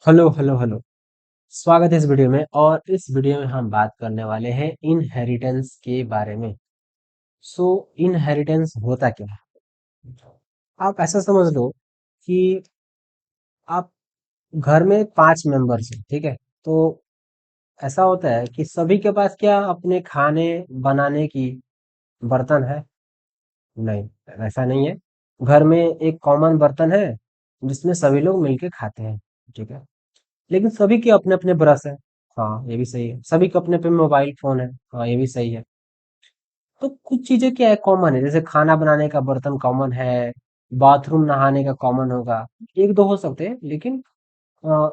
Hello hello hello. स्वागत है इस वीडियो में। और इस वीडियो में हम बात करने वाले हैं इनहेरिटेंस के बारे में। सो इनहेरिटेंस होता क्या है? आप ऐसा समझ लो कि आप घर में 5 मेंबर्स हैं, ठीक है? तो ऐसा होता है कि सभी के पास क्या अपने खाने बनाने की बर्तन है? नहीं, ऐसा नहीं है। घर में एक कॉमन बर्तन है जिसमें सभी लोग मिलके खाते हैं, ठीक है? लेकिन सभी के अपने अपने ब्रश है। हाँ, ये भी सही है। सभी के अपने अपने मोबाइल फोन है। हाँ, ये भी सही है। तो कुछ चीजें क्या है, कॉमन है। जैसे खाना बनाने का बर्तन कॉमन है, बाथरूम नहाने का कॉमन होगा। एक दो हो सकते हैं, लेकिन अ,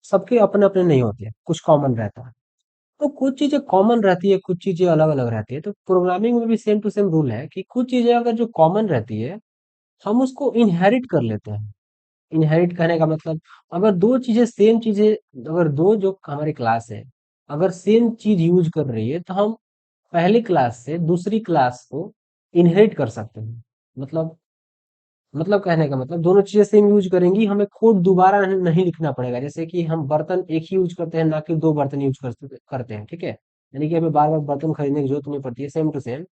सबके अपने अपने नहीं होते हैं, कुछ कॉमन रहता है। तो कुछ चीजें कॉमन रहती है, कुछ चीजें अलग अलग रहती है। तो प्रोग्रामिंग में भी सेम टू सेम रूल है कि कुछ चीजें अगर जो कॉमन रहती है, हम उसको इनहेरिट कर लेते हैं। इनहेरिट करने का मतलब, अगर दो चीजें सेम चीजें, अगर दो जो हमारी क्लास है, अगर सेम चीज यूज कर रही है, तो हम पहली क्लास से दूसरी क्लास को इनहेरिट कर सकते हैं। मतलब कहने का मतलब, दोनों चीजें सेम यूज करेंगी, हमें कोड दोबारा नहीं लिखना पड़ेगा। जैसे कि हम बर्तन एक ही यूज करते हैं, ना कि दो बर्तन यूज करते हैं, ठीक है? यानी कि हमें बार बार बर्तन खरीदने की जरूरत नहीं पड़ती है। सेम टू सेम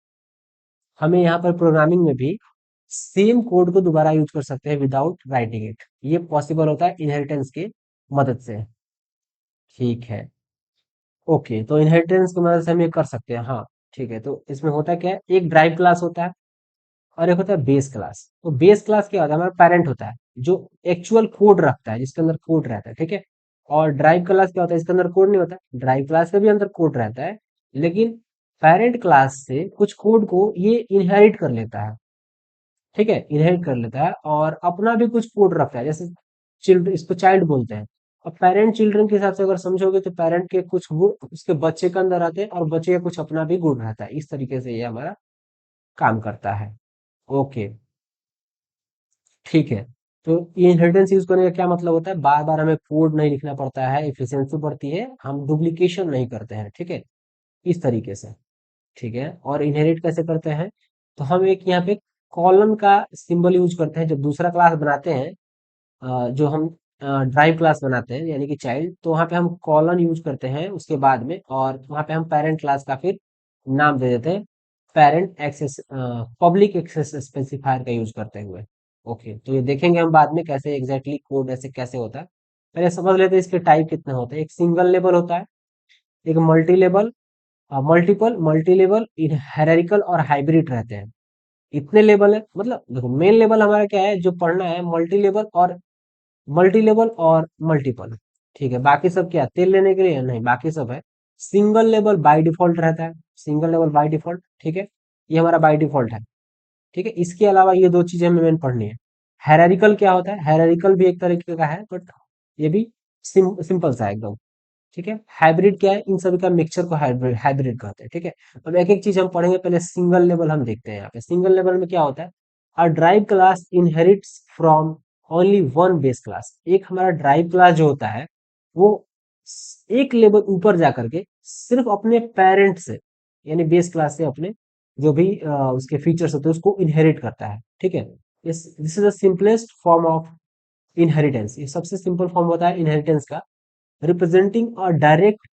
हमें यहाँ पर प्रोग्रामिंग में भी सेम कोड को दोबारा यूज कर सकते हैं विदाउट राइटिंग इट। ये पॉसिबल होता है इनहेरिटेंस की मदद से। ठीक है। ओके, तो इनहेरिटेंस की मदद से हम ये कर सकते हैं, हाँ। ठीक है, तो इसमें होता क्या है, एक ड्राइव क्लास होता है और एक होता है बेस क्लास। तो बेस क्लास क्या होता है, हमारा पेरेंट होता है जो एक्चुअल कोड रखता है, जिसके अंदर कोड रहता है, ठीक है? और ड्राइव क्लास क्या होता है, इसके अंदर कोड नहीं होता। ड्राइव क्लास के भी अंदर कोड रहता है, लेकिन पेरेंट क्लास से कुछ कोड को ये इनहेरिट कर लेता है। ठीक है, इनहेरिट कर लेता है और अपना भी कुछ कोड रखता है। जैसे चिल्ड्रन, इसको चाइल्ड बोलते हैं। और पेरेंट चिल्ड्रन के हिसाब से अगर समझोगे, तो पेरेंट के कुछ गुण उसके बच्चे के अंदर आते हैं और बच्चे का कुछ अपना भी गुण रहता है। इस तरीके से ये हमारा काम करता है। ओके, ठीक है। तो ये इनहेरिटेंस यूज करने का क्या मतलब होता है, बार बार हमें कोड नहीं लिखना पड़ता है, इफिशियंसी बढ़ती है, हम डुप्लीकेशन नहीं करते हैं, ठीक है? इस तरीके से। ठीक है, और इनहेरिट कैसे करते हैं? तो हम एक यहाँ पे कॉलन का सिंबल यूज करते हैं। जब दूसरा क्लास बनाते हैं, जो हम ड्राइव क्लास बनाते हैं यानी कि चाइल्ड, तो वहाँ पे हम कॉलन यूज करते हैं उसके बाद में, और वहाँ पे हम पेरेंट क्लास का फिर नाम दे देते हैं parent access, public access specifier का यूज करते हुए। ओके, तो ये देखेंगे हम बाद में कैसे एग्जैक्टली कोड ऐसे कैसे होता है। पहले समझ लेते हैं इसके टाइप कितने होते हैं। एक सिंगल लेवल होता है, एक multi level, multi level, hierarchical और हाइब्रिड रहते हैं। इतने लेवल है। मतलब देखो, मेन लेवल हमारा क्या है जो पढ़ना है, मल्टी लेवल और मल्टीपल। ठीक है, बाकी सब क्या है, तेल लेने के लिए नहीं, बाकी सब है। सिंगल लेवल बाय डिफॉल्ट रहता है, सिंगल लेवल बाय डिफॉल्ट, ठीक है? ये हमारा बाय डिफॉल्ट है। ठीक है, इसके अलावा ये दो चीजें हमें मेन पढ़नी है। हायरार्किकल क्या होता है, हायरार्किकल भी एक तरीके का है, बट ये भी सिंपल सा है एकदम। ठीक है, हाइब्रिड क्या है, इन सभी का मिक्सचर को हाइब्रिड हाइब्रिड कहते हैं, ठीक है? अब एक एक चीज हम पढ़ेंगे। पहले सिंगल लेवल हम देखते हैं। यहाँ पे सिंगल लेवल में क्या होता है, a drive class inherits from only one base class. एक हमारा ड्राइव क्लास जो होता है, वो एक लेवल ऊपर जा करके सिर्फ अपने पेरेंट से, यानी बेस क्लास से अपने जो भी उसके फीचर्स होते हैं उसको इनहेरिट करता है। ठीक है, this is the simplest form of inheritance. ये सबसे सिंपल फॉर्म होता है इनहेरिटेंस का, रिप्रेजेंटिंग अ डायरेक्ट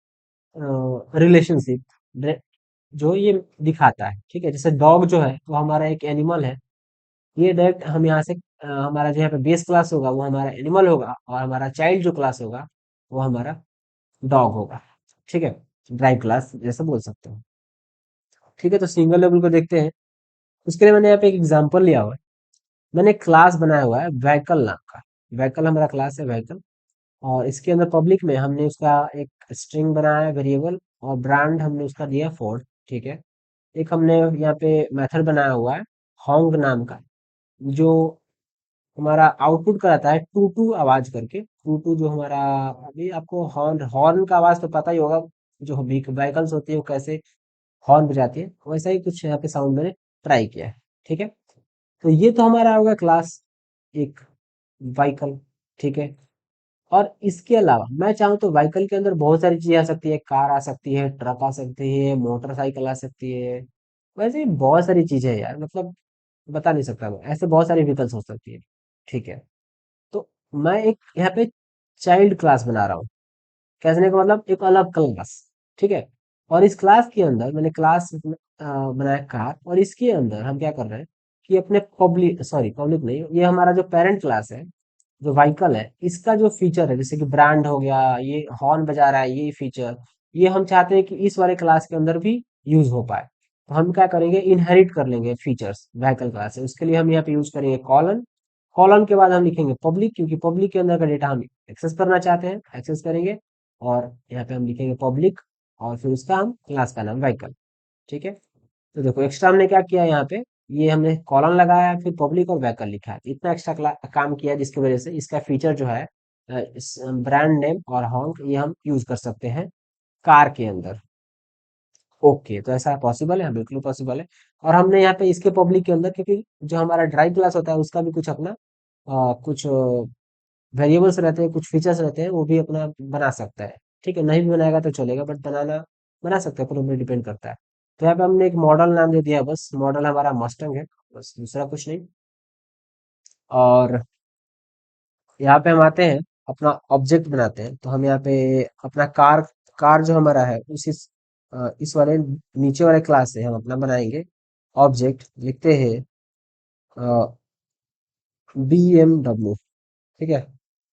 रिलेशनशिप जो ये दिखाता है। ठीक है, जैसे डॉग जो है वो हमारा एक एनिमल है। ये डायरेक्ट हम यहाँ से हमारा जो यहाँ पे बेस क्लास होगा वो हमारा एनिमल होगा, और हमारा चाइल्ड जो क्लास होगा वो हमारा डॉग होगा। ठीक है, ड्राइव क्लास जैसे बोल सकते हो। ठीक है, तो सिंगल लेवल को देखते हैं। उसके लिए मैंने यहाँ पे एक एग्जांपल लिया हुआ है। मैंने क्लास बनाया हुआ है व्हीकल नाम का। व्हीकल हमारा क्लास है, व्हीकल। और इसके अंदर पब्लिक में हमने उसका एक स्ट्रिंग बनाया है, वेरिएबल, और ब्रांड हमने उसका दिया फोर्ड। ठीक है, एक हमने यहाँ पे मेथड बनाया हुआ है होंग नाम का, जो हमारा आउटपुट कराता है टू टू आवाज करके। टू टू जो हमारा, अभी आपको हॉर्न हॉर्न का आवाज तो पता ही होगा, जो व्हीकल्स होती है वो कैसे हॉर्न बजाती है, वैसा ही कुछ यहाँ पे साउंड मैंने ट्राई किया है। ठीक है, तो ये तो हमारा होगा क्लास एक, व्हीकल। ठीक है, और इसके अलावा मैं चाहूँ तो व्हीकल के अंदर बहुत सारी चीजें आ सकती है। कार आ सकती है, ट्रक आ सकती है, मोटरसाइकिल आ सकती है। वैसे ही बहुत सारी चीजें हैं यार, मतलब बता नहीं सकता मैं, ऐसे बहुत सारी व्हीकल्स हो सकती है। ठीक है, तो मैं एक यहाँ पे चाइल्ड क्लास बना रहा हूँ। कहने का मतलब एक अलग क्लास, ठीक है। और इस क्लास के अंदर मैंने क्लास बनाया कार, और इसके अंदर हम क्या कर रहे हैं कि अपने पब्लिक, सॉरी पब्लिक नहीं, ये हमारा जो पेरेंट क्लास है, जो व्हीकल है, इसका जो फीचर है, जैसे कि ब्रांड हो गया, ये हॉर्न बजा रहा है, ये फीचर, ये हम चाहते हैं कि इस वाले क्लास के अंदर भी यूज हो पाए। तो हम क्या करेंगे, इनहेरिट कर लेंगे फीचर्स व्हीकल क्लास से। उसके लिए हम यहाँ पे यूज करेंगे कॉलन। कॉलन के बाद हम लिखेंगे पब्लिक, क्योंकि पब्लिक के अंदर का डेटा हम एक्सेस करना चाहते हैं, एक्सेस करेंगे। और यहाँ पे हम लिखेंगे पब्लिक, और फिर उसका हम क्लास का नाम व्हीकल, ठीक है। तो देखो एक्स्ट्रा हमने क्या किया यहाँ पे, ये हमने कॉलन लगाया, फिर पब्लिक और व्हीकल लिखा है। इतना एक्स्ट्रा काम किया जिसकी वजह से इसका फीचर जो है, इस ब्रांड नेम और हॉन्क, ये हम यूज कर सकते हैं कार के अंदर। ओके, तो ऐसा पॉसिबल है, हाँ, बिल्कुल पॉसिबल है। और हमने यहाँ पे इसके पब्लिक के अंदर, क्योंकि जो हमारा ड्राइव क्लास होता है उसका भी कुछ अपना कुछ वेरिएबल्स रहते हैं, कुछ फीचर्स रहते हैं, वो भी अपना बना सकता है। ठीक है, नहीं भी बनाएगा तो चलेगा, बट बना सकता है, पर ऊपर डिपेंड करता है। तो यहाँ पे हमने एक मॉडल नाम दे दिया, बस मॉडल हमारा मस्टंग है, बस दूसरा कुछ नहीं। और यहाँ पे हम आते हैं, अपना ऑब्जेक्ट बनाते हैं। तो हम यहाँ पे अपना कार, कार जो हमारा है उसी इस वाले नीचे वाले क्लास से हम अपना बनाएंगे ऑब्जेक्ट। लिखते हैं बी एम डब्ल्यू, ठीक है।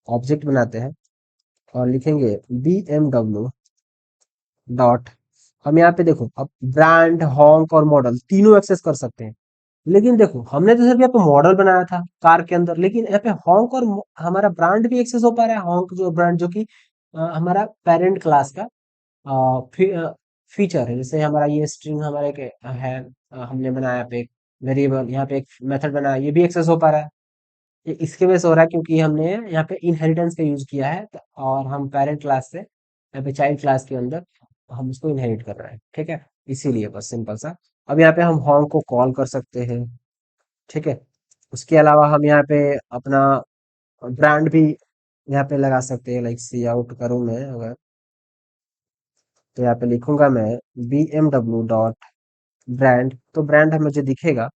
ऑब्जेक्ट बनाते हैं और लिखेंगे बी एम डब्ल्यू डॉट। हम यहाँ पे देखो, अब ब्रांड, हॉन्क और मॉडल तीनों एक्सेस कर सकते हैं। लेकिन देखो हमने तो सिर्फ यहाँ पे मॉडल बनाया था कार के अंदर, लेकिन यहाँ पे हॉन्क और हमारा ब्रांड भी एक्सेस हो पा रहा है। हॉन्क जो ब्रांड, जो कि हमारा पेरेंट क्लास का फीचर है। जैसे हमारा ये स्ट्रिंग हमारे के है, हमने बनाया पे एक वेरिएबल, यहाँ पे एक मेथड बनाया, ये भी एक्सेस हो पा रहा है। ये इसके वजह से हो रहा है क्योंकि हमने यहाँ पे इनहेरिटेंस का यूज किया है, और हम पेरेंट क्लास से यहाँ पे चाइल्ड क्लास के अंदर हम उसको इनहेरिट कर रहे हैं, ठीक है। इसीलिए बस सिंपल सा। अब यहाँ पे हम हॉन्ग को कॉल कर सकते हैं, ठीक है। उसके अलावा हम यहाँ पे अपना ब्रांड भी यहाँ पे लगा सकते हैं। लाइक सी आउट करूँ मैं अगर, तो यहाँ पे लिखूंगा मैं B M W dot brand, तो ब्रांड हमें जो दिखेगा।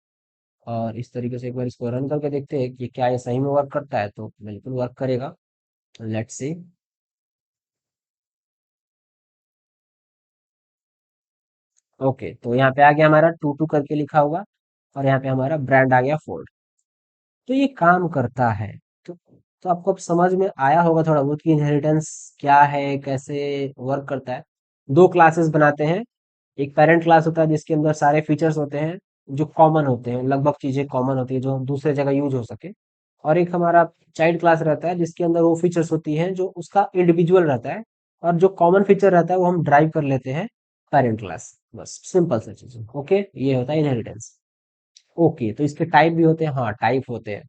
और इस तरीके से एक बार इसको रन करके देखते हैं कि क्या ये सही में वर्क करता है। तो बिल्कुल वर्क करेगा, लेट्स सी। ओके, तो यहाँ पे आ गया हमारा टू टू करके लिखा हुआ, और यहाँ पे हमारा ब्रांड आ गया फोर्ड। तो ये काम करता है। तो आपको अब समझ में आया होगा थोड़ा बहुत कि इनहेरिटेंस क्या है, कैसे वर्क करता है। दो क्लासेस बनाते हैं। एक पेरेंट क्लास होता है जिसके अंदर सारे फीचर्स होते हैं जो कॉमन होते हैं, लगभग चीजें कॉमन होती है जो दूसरे जगह यूज हो सके। और एक हमारा चाइल्ड क्लास रहता है जिसके अंदर वो फीचर्स होती हैं जो उसका इंडिविजुअल रहता है, और जो कॉमन फीचर रहता है वो हम ड्राइव कर लेते हैं पेरेंट क्लास। बस सिंपल सा चीज, ओके, ये होता है इनहेरिटेंस। ओके, तो इसके टाइप भी होते हैं, हाँ टाइप होते हैं।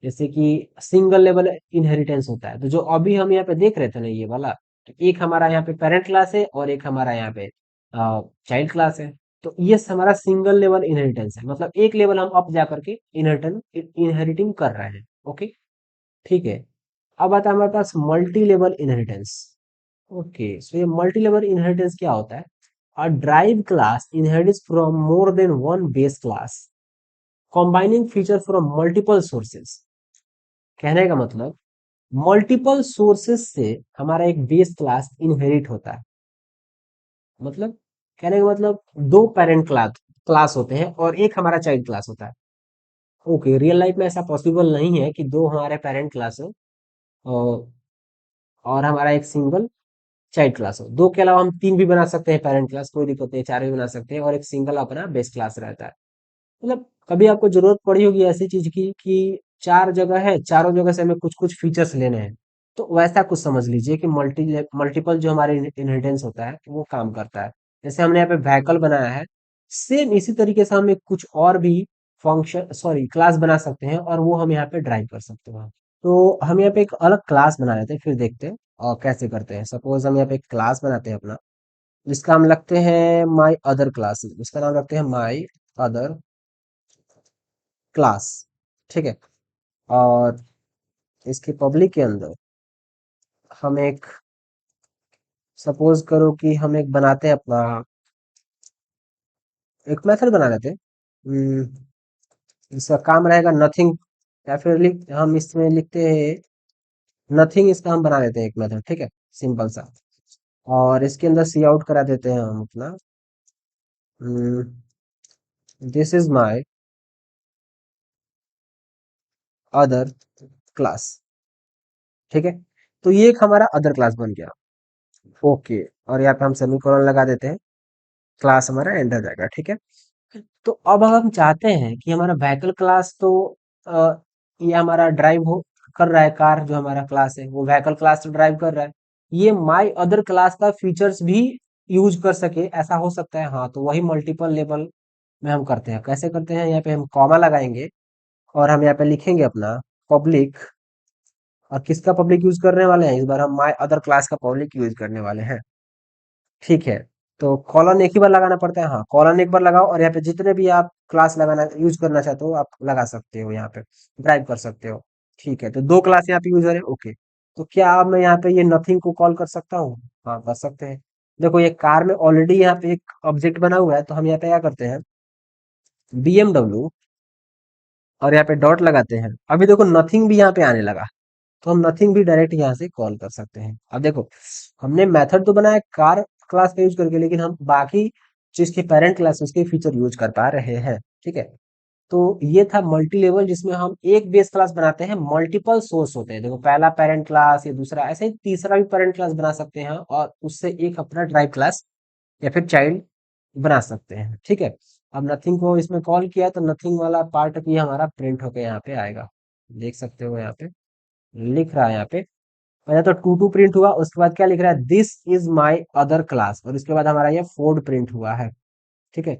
जैसे कि सिंगल लेवल इनहेरिटेंस होता है, तो जो अभी हम यहाँ पे देख रहे थे ना ये वाला, तो एक हमारा यहाँ पे पेरेंट क्लास है और एक हमारा यहाँ पे चाइल्ड क्लास है। तो ये हमारा सिंगल लेवल इनहेरिटेंस है, मतलब एक लेवल हम अप जा करके इनहेरिटिंग कर रहे हैं। ओके, ठीक है। अब आता है हमारे पास मल्टी लेवल इनहेरिटेंस। ओके, सो ये मल्टी लेवल इनहेरिटेंस क्या होता है? A drive class inherits from more than one base class, combining feature from multiple sources। कहने का मतलब, मल्टीपल सोर्सेस से हमारा एक बेस क्लास इनहेरिट होता है। मतलब, कहने का मतलब, दो पेरेंट क्लास क्लास होते हैं और एक हमारा चाइल्ड क्लास होता है। ओके, रियल लाइफ में ऐसा पॉसिबल नहीं है कि दो हमारे पेरेंट क्लास हो और हमारा एक सिंगल चाइल्ड क्लास हो। दो के अलावा हम तीन भी बना सकते हैं पेरेंट क्लास, कोई दिक्कत नहीं, चार भी बना सकते हैं, और एक सिंगल अपना बेस क्लास रहता है। मतलब कभी आपको जरूरत पड़ी होगी ऐसी चीज की कि चार जगह है, चारों जगह से हमें कुछ कुछ फीचर्स लेने हैं, तो वैसा कुछ समझ लीजिए कि मल्टीपल जो हमारे इनहेरिटेंस होता है वो काम करता है। जैसे हमने यहाँ पे व्हीकल बनाया है, सेम इसी तरीके से हम एक कुछ और भी फंक्शन, सॉरी क्लास बना सकते हैं, और वो हम यहाँ पे ड्राइव कर सकते हैं। तो हम यहाँ पे एक अलग क्लास बना लेते हैं, फिर देखते हैं और कैसे करते हैं। सपोज हम यहाँ पे एक क्लास बनाते हैं अपना, जिसका हम लगते हैं माई अदर क्लास, इसका नाम रखते हैं माई अदर क्लास, ठीक है। और इसके पब्लिक के अंदर हम एक, सपोज करो कि हम एक बनाते हैं अपना, एक मेथड बना लेते हैं। इसका काम रहेगा नथिंग, या फिर हम इसमें लिखते हैं नथिंग इसका हम बना देते हैं एक मेथड, ठीक है, सिंपल सा। और इसके अंदर सी आउट करा देते हैं हम अपना, this is my other class, ठीक है। तो ये एक हमारा अदर क्लास बन गया। ओके, और यहाँ पे हम सेमीकोलन लगा देते हैं, क्लास हमारा एंड हो जाएगा, ठीक है। तो अब हम चाहते हैं कि हमारा व्हीकल क्लास तो अ, ये हमारा ड्राइव हो कर रहा है, कार जो हमारा क्लास है वो व्हीकल क्लास तो ड्राइव कर रहा है, ये माई अदर क्लास का फीचर्स भी यूज कर सके, ऐसा हो सकता है। हाँ, तो वही मल्टीपल लेवल में हम करते हैं। कैसे करते हैं, यहाँ पे हम कॉमा लगाएंगे और हम यहाँ पे लिखेंगे अपना पब्लिक। और किसका पब्लिक यूज करने वाले हैं, इस बार हम माई अदर क्लास का पब्लिक यूज करने वाले हैं, ठीक है। तो कॉलन एक ही बार लगाना पड़ता है, हाँ, कॉलन एक बार लगाओ और यहाँ पे जितने भी आप क्लास लगाना यूज करना चाहते हो आप लगा सकते हो, यहाँ पे ड्राइव कर सकते हो, ठीक है। तो दो क्लास यहाँ पे यूजर है, ओके। तो क्या अब मैं यहाँ पे ये नथिंग को कॉल कर सकता हूँ? हाँ, कर सकते हैं। देखो ये कार में ऑलरेडी यहाँ पे एक ऑब्जेक्ट बना हुआ है, तो हम यहाँ पे क्या करते हैं, BMW, और यहाँ पे डॉट लगाते हैं। अभी देखो नथिंग भी यहाँ पे आने लगा, तो हम नथिंग भी डायरेक्ट यहाँ से कॉल कर सकते हैं। अब देखो हमने मेथड तो बनाया कार क्लास का यूज करके, लेकिन हम बाकी जिसकी पेरेंट क्लास है उसके फीचर यूज कर पा रहे हैं, ठीक है। तो ये था मल्टी लेवल, जिसमें हम एक बेस क्लास बनाते हैं, मल्टीपल सोर्स होते हैं। देखो पहला पेरेंट क्लास, ये दूसरा, ऐसे ही तीसरा भी पेरेंट क्लास बना सकते हैं और उससे एक अपना ड्राइव क्लास या फिर चाइल्ड बना सकते हैं, ठीक है। अब नथिंग को इसमें कॉल किया तो नथिंग वाला पार्ट भी हमारा प्रिंट होके यहाँ पे आएगा, देख सकते हो यहाँ पे लिख रहा है यहाँ पे। पहले तो टू टू प्रिंट हुआ, उसके बाद क्या लिख रहा है, this is my other class, और उसके बाद हमारा ये फोर्ड प्रिंट हुआ है, ठीक है।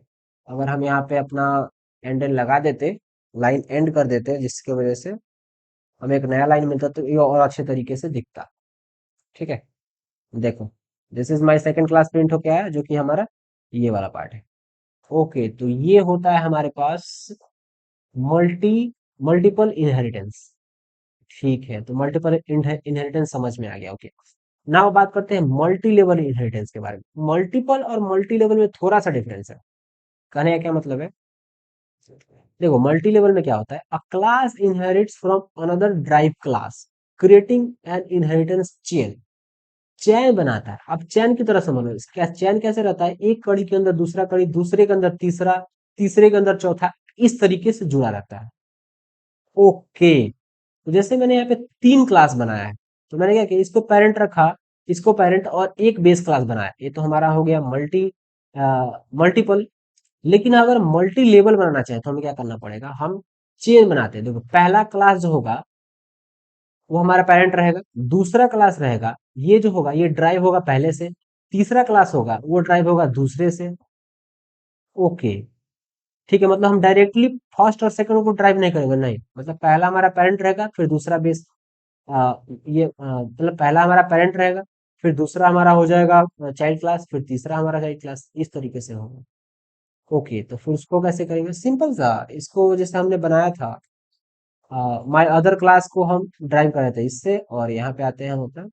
अगर हम यहाँ पे अपना एंडल लगा देते, लाइन एंड कर देते, जिसकी वजह से हमें एक नया लाइन मिलता तो ये और अच्छे तरीके से दिखता, ठीक है। देखो this is my second class print हो क्या है, जो कि हमारा ये वाला पार्ट है। ओके, तो ये होता है हमारे पास मल्टी मल्टीपल इनहेरिटेंस, ठीक है। तो मल्टीपल इनहेरिटेंस समझ में आ गया, ओके। नाउ बात करते हैं मल्टी लेवल इनहेरिटेंस के बारे में। मल्टीपल और मल्टी लेवल में थोड़ा सा डिफरेंस है। कहने का क्या मतलब है, देखो मल्टी लेवल में क्या होता है, a class inherits from another drive class, creating an inheritance chain. Chain बनाता है। अब चैन की तरह समझ, क्या चैन कैसे रहता है, एक कड़ी के अंदर दूसरा कड़ी, दूसरे के अंदर तीसरा, तीसरे के अंदर चौथा, इस तरीके से जुड़ा रहता है, ओके। तो जैसे मैंने यहाँ पे तीन क्लास बनाया है, तो मैंने क्या किया, इसको पेरेंट रखा, इसको पेरेंट, और एक बेस क्लास बनाया, ये तो हमारा हो गया मल्टीपल। लेकिन अगर मल्टी लेवल बनाना चाहे तो हमें क्या करना पड़ेगा, हम चेन बनाते हैं। देखो पहला क्लास जो होगा वो हमारा पेरेंट रहेगा, दूसरा क्लास रहेगा, ये जो होगा ये ड्राइव होगा पहले से, तीसरा क्लास होगा वो ड्राइव होगा दूसरे से, ओके, ठीक है। मतलब हम डायरेक्टली फर्स्ट और सेकंड को ड्राइव नहीं करेंगे, नहीं, मतलब पहला हमारा पेरेंट रहेगा, फिर दूसरा बेस, मतलब पहला हमारा पेरेंट रहेगा, फिर दूसरा हमारा हो जाएगा चाइल्ड क्लास, फिर तीसरा हमारा चाइल्ड क्लास, इस तरीके से होगा, ओके। तो फिर उसको कैसे करेंगे, सिंपल सा, इसको जैसे हमने बनाया था माय अदर क्लास को हम ड्राइव कर रहे थे इससे, और यहाँ पे आते हैं हम अपना,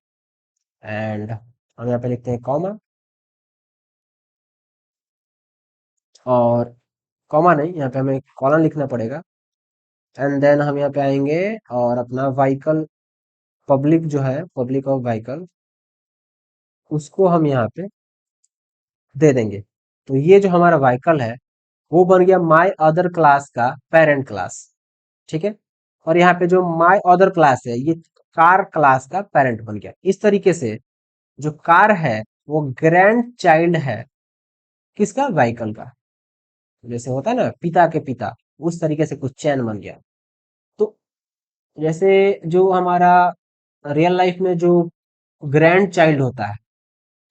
एंड हम यहाँ पे लिखते हैं कॉमा, और कॉमा नहीं, यहाँ पे हमें कॉलन लिखना पड़ेगा। एंड देन हम यहाँ पे आएंगे और अपना व्हीकल, पब्लिक जो है, पब्लिक ऑफ व्हीकल, उसको हम यहाँ पे दे देंगे। तो ये जो हमारा व्हीकल है वो बन गया माय अदर क्लास का पेरेंट क्लास, ठीक है। और यहाँ पे जो माय अदर क्लास है ये कार क्लास का पेरेंट बन गया। इस तरीके से जो कार है वो ग्रैंड चाइल्ड है किसका, व्हीकल का। जैसे होता है ना पिता के पिता, उस तरीके से कुछ चैन बन गया। तो जैसे जो हमारा रियल लाइफ में जो ग्रैंड चाइल्ड होता है,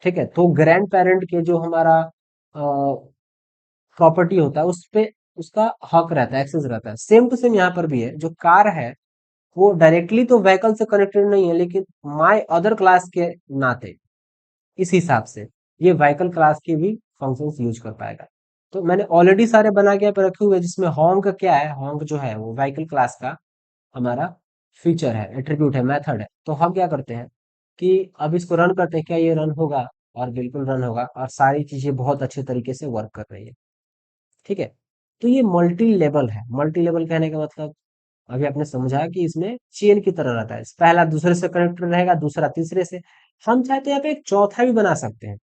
ठीक है, तो ग्रैंड पेरेंट के जो हमारा प्रॉपर्टी होता है उस पे उसका हक रहता है, एक्सेस रहता है। सेम टू सेम यहाँ पर भी है, जो कार है वो डायरेक्टली तो व्हीकल से कनेक्टेड नहीं है, लेकिन माय अदर क्लास के नाते इस हिसाब से ये व्हीकल क्लास के भी फंक्शंस यूज कर पाएगा। तो मैंने ऑलरेडी सारे बना के यहाँ पे रखे हुए हैं, जिसमें होंग का क्या है, होंग जो है वो व्हीकल क्लास का हमारा फीचर है, एट्रीब्यूट है, मेथड है। तो हम क्या करते हैं कि अब इसको रन करते हैं, क्या ये रन होगा, और बिल्कुल रन होगा, और सारी चीजें बहुत अच्छे तरीके से वर्क कर रही है, ठीक है। तो ये मल्टी लेवल है। मल्टी लेवल कहने का मतलब अभी आपने समझा कि इसमें चेन की तरह रहता है, पहला दूसरे से कनेक्टेड रहेगा, दूसरा तीसरे से। हम चाहे तो यहाँ पे एक चौथा भी बना सकते हैं,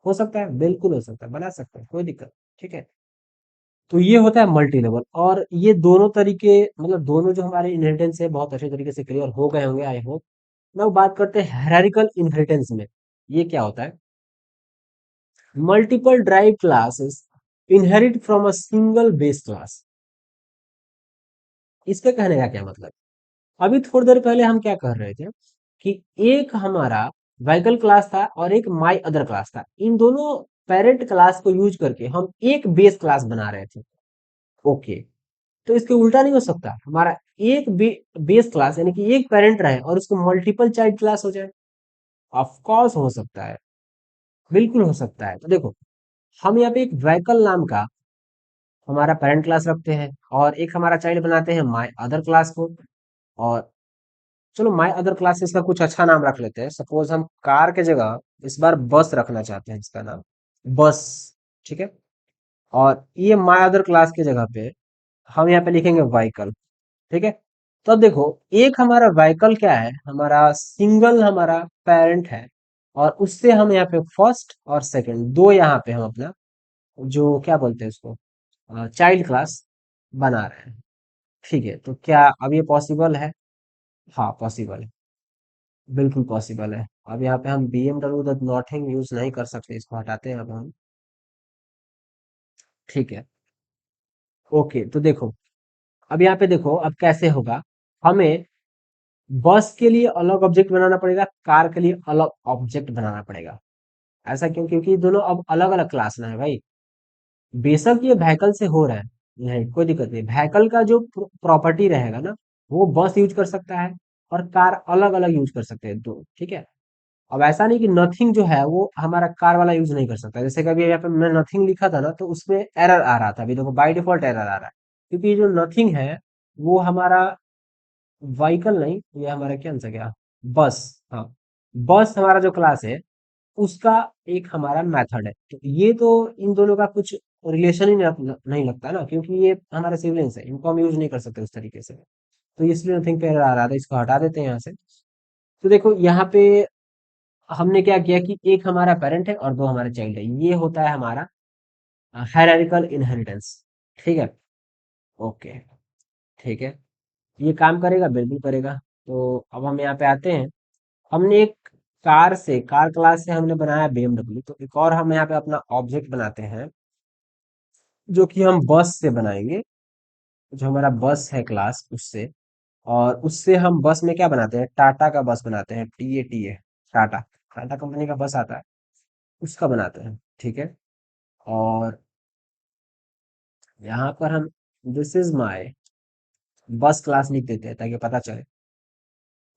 हो सकता है, बिल्कुल हो सकता है, बना सकते हैं, कोई दिक्कत। ठीक है, तो ये होता है मल्टी लेवल। और ये दोनों तरीके, मतलब दोनों जो हमारे इनहेरिटेंस है, बहुत अच्छे तरीके से क्लियर हो गए होंगे आई होप। now बात करते हैं हायरार्किकल इनहेरिटेंस में। ये क्या होता है? Multiple drive classes inherit from a single base class. इसके कहने का क्या मतलब? अभी थोड़ी देर पहले हम क्या कह रहे थे कि एक हमारा व्हीकल क्लास था और एक माई अदर क्लास था। इन दोनों पेरेंट क्लास को यूज करके हम एक बेस क्लास बना रहे थे। ओके, तो इसके उल्टा नहीं हो सकता? हमारा एक बेस क्लास यानी कि एक पेरेंट रहे और उसको मल्टीपल चाइल्ड क्लास हो जाए? ऑफ कोर्स हो सकता है, बिल्कुल हो सकता है। तो देखो, हम यहाँ पे एक व्हीकल नाम का हमारा पेरेंट क्लास रखते हैं और एक हमारा चाइल्ड बनाते हैं माई अदर क्लास को। और चलो, माई अदर क्लासेस का कुछ अच्छा नाम रख लेते हैं। सपोज हम कार के जगह इस बार बस रखना चाहते हैं, इसका नाम बस। ठीक है, और ये माई अदर क्लास की जगह पे हम यहाँ पे लिखेंगे व्हीकल। ठीक है, तो अब देखो, एक हमारा व्हीकल क्या है, हमारा सिंगल हमारा पेरेंट है, और उससे हम यहाँ पे फर्स्ट और सेकंड दो यहाँ पे हम अपना जो क्या बोलते हैं उसको, चाइल्ड क्लास बना रहे हैं। ठीक है, तो क्या अब ये पॉसिबल है? हाँ, पॉसिबल है, बिल्कुल पॉसिबल है। अब यहाँ पे हम BMW द नॉटिंग यूज नहीं कर सकते, इसको हटाते हैं अब हम। ठीक है, ओके, तो देखो, अब यहाँ पे देखो अब कैसे होगा। हमें बस के लिए अलग ऑब्जेक्ट बनाना पड़ेगा, कार के लिए अलग ऑब्जेक्ट बनाना पड़ेगा। ऐसा क्यों? क्योंकि दोनों अब अलग अलग क्लास ना है भाई। बेशक ये व्हीकल से हो रहा है, नहीं कोई दिक्कत नहीं। व्हीकल का जो प्रॉपर्टी रहेगा ना, वो बस यूज कर सकता है और कार अलग अलग यूज कर सकते हैं दो। ठीक है, अब ऐसा नहीं कि नथिंग जो है वो हमारा कार वाला यूज नहीं कर सकता। जैसे कभी यहाँ पे मैं नथिंग लिखा था ना, तो उसमें एरर आ रहा था। अभी देखो, बाय डिफॉल्ट एरर आ रहा है, क्योंकि ये जो नथिंग है वो हमारा व्हीकल नहीं, ये हमारा क्या आंसर गया, बस। हाँ, बस हमारा जो क्लास है उसका एक हमारा मेथड है। तो ये तो इन दोनों का कुछ रिलेशन ही नहीं लगता ना, क्योंकि ये हमारे सिबलिंग्स है, इनको हम यूज नहीं कर सकते उस तरीके से। तो इसलिए नथिंग पे एरर आ रहा था, इसको हटा देते हैं यहाँ से। तो देखो यहाँ पे हमने क्या किया कि एक हमारा पेरेंट है और दो हमारे चाइल्ड है। ये होता है हमारा हायरार्किकल इनहेरिटेंस। ठीक है, ओके, ठीक है, ये काम करेगा, बिल्कुल करेगा। तो अब हम यहाँ पे आते हैं। हमने एक कार क्लास से हमने बनाया BMW, तो एक और हम यहाँ पे अपना ऑब्जेक्ट बनाते हैं जो कि हम बस से बनाएंगे। जो हमारा बस है क्लास, उससे, और उससे हम बस में क्या बनाते हैं, टाटा का बस बनाते हैं, TA टाटा, टाटा कंपनी का बस आता है, उसका बनाते हैं। ठीक है, और यहाँ पर हम दिस इज माय बस क्लास लिख देते हैं ताकि पता चले।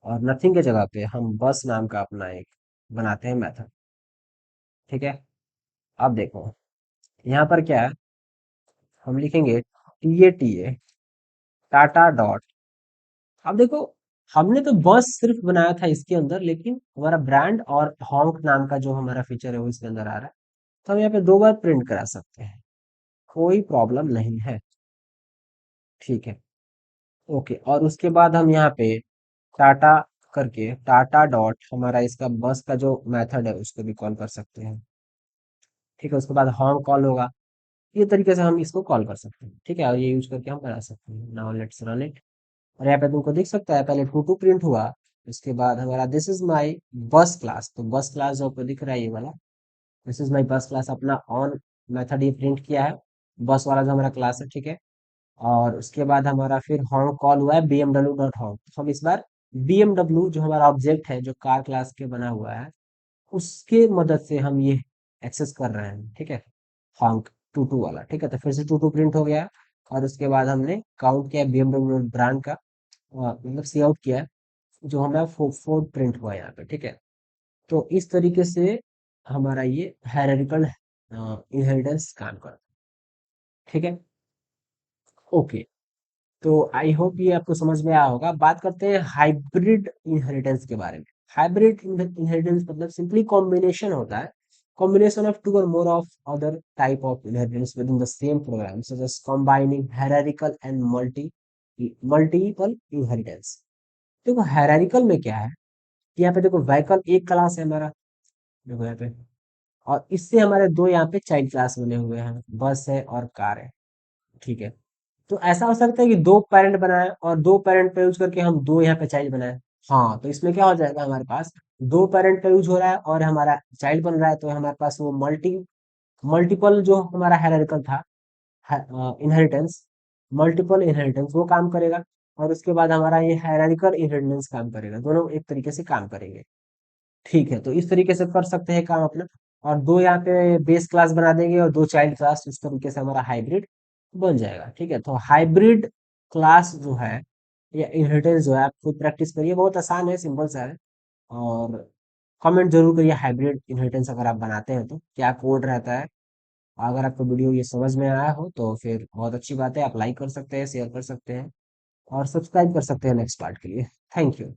और नथिंग के जगह पे हम बस नाम का अपना एक बनाते हैं मेथड। ठीक है, अब देखो यहाँ पर क्या है, हम लिखेंगे TA टाटा डॉट। अब देखो, हमने तो बस सिर्फ बनाया था इसके अंदर, लेकिन हमारा ब्रांड और हॉन्क नाम का जो हमारा फीचर है वो इसके अंदर आ रहा है। तो हम यहाँ पे दो बार प्रिंट करा सकते हैं, कोई प्रॉब्लम नहीं है। ठीक है, ओके, और उसके बाद हम यहाँ पे टाटा करके टाटा डॉट हमारा इसका बस का जो मेथड है उसको भी कॉल कर सकते हैं। ठीक है, उसके बाद होम कॉल होगा। ये तरीके से हम इसको कॉल कर सकते हैं। ठीक है, और ये यूज करके हम बना सकते हैं। Now let's run it. और यहाँ पे तुमको दिख सकता है, पहले टू टू प्रिंट हुआ, उसके बाद हमारा दिस इज माई बस क्लास। तो बस क्लास जो आपको दिख रहा है ये वाला, दिस इज माई बस क्लास, अपना ऑन मेथड ये प्रिंट किया है, बस वाला जो हमारा क्लास है। ठीक है, और उसके बाद हमारा फिर होम कॉल हुआ है BMW डॉट होम। हम इस बार BMW जो हमारा ऑब्जेक्ट है जो कार क्लास के बना हुआ है, उसके मदद से हम ये एक्सेस कर रहे हैं। ठीक है, हॉन्क टू टू वाला। ठीक है, तो फिर से टू टू प्रिंट हो गया। और उसके बाद हमने काउंट किया BMW ब्रांड का, मतलब सी आउट किया, जो हमारा फोर प्रिंट हुआ यहाँ पे। ठीक है, तो इस तरीके से हमारा ये हायरार्किकल इनहेरिटेंस काम करता है। ठीक है, ओके, तो आई होप ये आपको समझ में आया होगा। बात करते हैं हाइब्रिड इनहेरिटेंस के बारे में। हाइब्रिड इनहेरिटेंस मतलब सिंपली कॉम्बिनेशन होता है, combination of two or more of other type of inheritance within the same program, such as combining hierarchical and multi multiple inheritance. देखो हायरार्किकल में क्या है कि यहाँ पे देखो व्हीकल एक क्लास है हमारा, देखो यहाँ पे, और इससे हमारे दो यहाँ पे चाइल्ड क्लास बने हुए हैं, बस है और कार है। ठीक है, तो ऐसा हो सकता है कि दो पेरेंट बनाए और दो पेरेंट का यूज करके हम दो यहाँ पे चाइल्ड बनाए। हाँ, तो इसमें क्या हो जाएगा, हमारे पास दो पेरेंट का यूज हो रहा है और हमारा चाइल्ड बन रहा है, तो हमारे पास वो मल्टीपल जो हमारा हायरार्किकल था, इनहेरिटेंस, मल्टीपल इनहेरिटेंस वो काम करेगा। और उसके बाद हमारा ये हायरार्किकल इनहेरिटेंस काम करेगा, दोनों एक तरीके से काम करेंगे। ठीक है, तो इस तरीके से कर सकते हैं काम अपना। और दो यहाँ पे बेस क्लास बना देंगे और दो चाइल्ड क्लास, इस तरीके से हमारा हाइब्रिड बन जाएगा। ठीक है, तो हाइब्रिड क्लास जो है या इनहेरिटेंस जो है, आप खुद प्रैक्टिस करिए, बहुत आसान है, सिंपल सा है। और कमेंट जरूर करिए हाइब्रिड इनहेरिटेंस अगर आप बनाते हैं तो क्या कोड रहता है। अगर आपको वीडियो ये समझ में आया हो तो फिर बहुत अच्छी बात है, आप लाइक कर सकते हैं, शेयर कर सकते हैं और सब्सक्राइब कर सकते हैं नेक्स्ट पार्ट के लिए। Thank you.